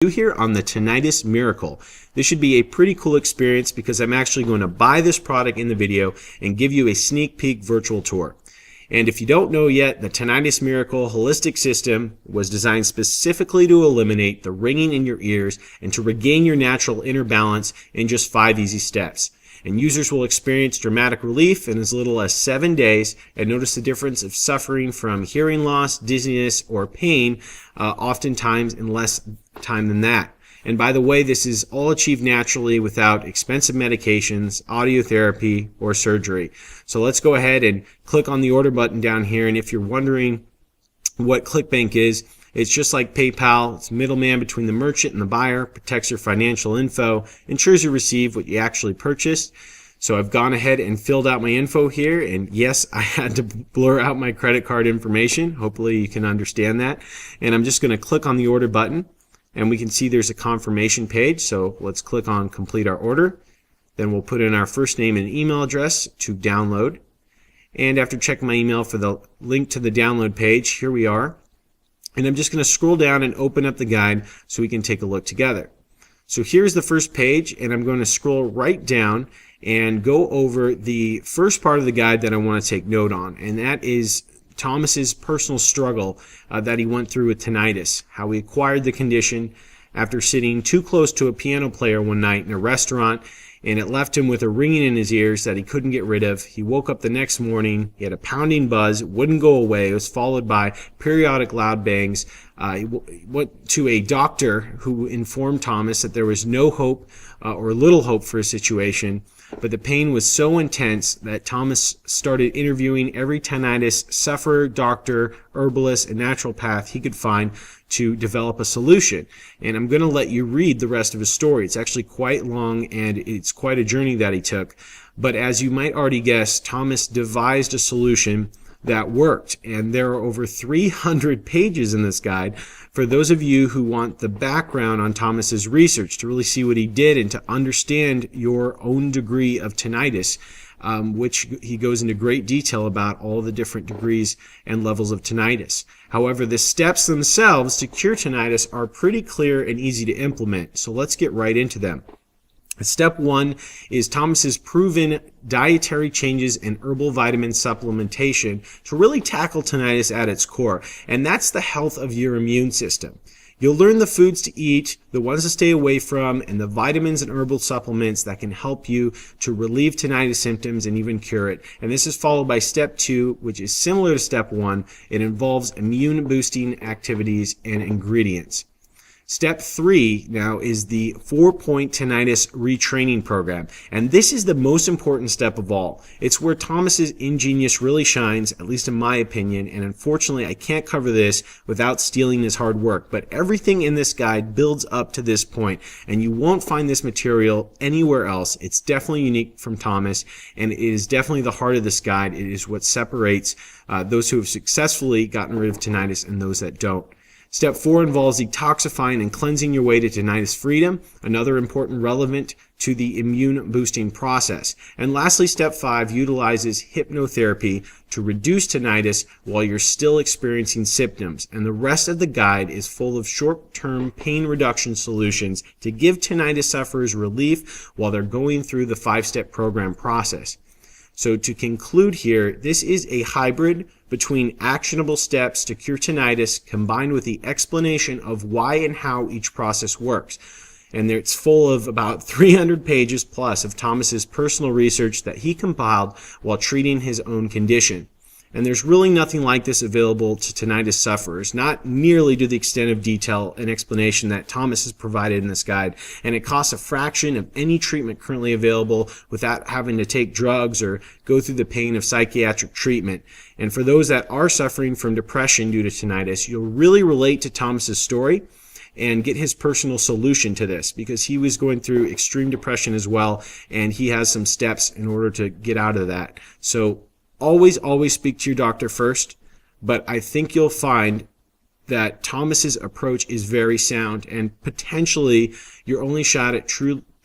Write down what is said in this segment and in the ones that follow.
Here on the Tinnitus Miracle. This should be a pretty cool experience because I'm actually going to buy this product in the video and give you a sneak peek virtual tour. And if you don't know yet, the Tinnitus Miracle holistic system was designed specifically to eliminate the ringing in your ears and to regain your natural inner balance in just 5 easy steps. And users will experience dramatic relief in as little as 7 days and notice the difference of suffering from hearing loss, dizziness, or pain, oftentimes in less time than that. And by the way, this is all achieved naturally without expensive medications, audio therapy, or surgery. So let's go ahead and click on the order button down here. And if you're wondering what ClickBank is, it's just like PayPal. It's a middleman between the merchant and the buyer, protects your financial info, ensures you receive what you actually purchased. So I've gone ahead and filled out my info here, and yes, I had to blur out my credit card information. Hopefully you can understand that. And I'm just going to click on the order button, and we can see there's a confirmation page. So let's click on complete our order. Then we'll put in our first name and email address to download. And after checking my email for the link to the download page, here we are. And I'm just going to scroll down and open up the guide so we can take a look together. So here's the first page, and I'm going to scroll right down and go over the first part of the guide that I want to take note on, and that is Thomas's personal struggle that he went through with tinnitus, how he acquired the condition after sitting too close to a piano player one night in a restaurant, and it left him with a ringing in his ears that he couldn't get rid of. He woke up the next morning, he had a pounding buzz, it wouldn't go away. It was followed by periodic loud bangs. He went to a doctor who informed Thomas that there was no hope or little hope for his situation, but the pain was so intense that Thomas started interviewing every tinnitus sufferer, doctor, herbalist, and naturopath he could find to develop a solution. And I'm going to let you read the rest of his story. It's actually quite long, and it's quite a journey that he took. But as you might already guess, Thomas devised a solution that worked, and there are over 300 pages in this guide for those of you who want the background on Thomas's research to really see what he did and to understand your own degree of tinnitus, which he goes into great detail about all the different degrees and levels of tinnitus. However, the steps themselves to cure tinnitus are pretty clear and easy to implement, so let's get right into them. Step 1 is Thomas's proven dietary changes and herbal vitamin supplementation to really tackle tinnitus at its core, and that's the health of your immune system. You'll learn the foods to eat, the ones to stay away from, and the vitamins and herbal supplements that can help you to relieve tinnitus symptoms and even cure it. And this is followed by step 2, which is similar to step 1. It involves immune boosting activities and ingredients. Step 3 now is the 4-point tinnitus retraining program, and this is the most important step of all. It's where Thomas's ingenious really shines, at least in my opinion, and unfortunately I can't cover this without stealing his hard work, but everything in this guide builds up to this point, and you won't find this material anywhere else. It's definitely unique from Thomas, and it is definitely the heart of this guide. It is what separates those who have successfully gotten rid of tinnitus and those that don't. Step 4 involves detoxifying and cleansing your way to tinnitus freedom, another important relevant to the immune boosting process. And lastly, step 5 utilizes hypnotherapy to reduce tinnitus while you're still experiencing symptoms. And the rest of the guide is full of short-term pain reduction solutions to give tinnitus sufferers relief while they're going through the 5-step program process. So to conclude here, this is a hybrid between actionable steps to cure tinnitus combined with the explanation of why and how each process works. And it's full of about 300 pages plus of Thomas's personal research that he compiled while treating his own condition. And there's really nothing like this available to tinnitus sufferers, not nearly to the extent of detail and explanation that Thomas has provided in this guide. And it costs a fraction of any treatment currently available without having to take drugs or go through the pain of psychiatric treatment. And for those that are suffering from depression due to tinnitus, you'll really relate to Thomas's story and get his personal solution to this, because he was going through extreme depression as well, and he has some steps in order to get out of that. So always speak to your doctor first, but I think you'll find that Thomas's approach is very sound and potentially your only shot at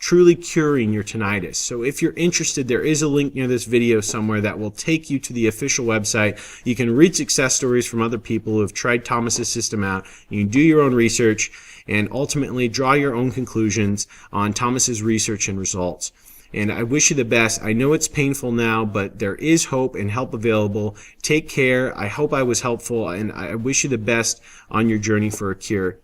truly curing your tinnitus. So if you're interested, there is a link near this video somewhere that will take you to the official website. You can read success stories from other people who have tried Thomas's system out. You can do your own research, and ultimately draw your own conclusions on Thomas's research and results. And I wish you the best. I know it's painful now, but there is hope and help available. Take care. I hope I was helpful, and I wish you the best on your journey for a cure.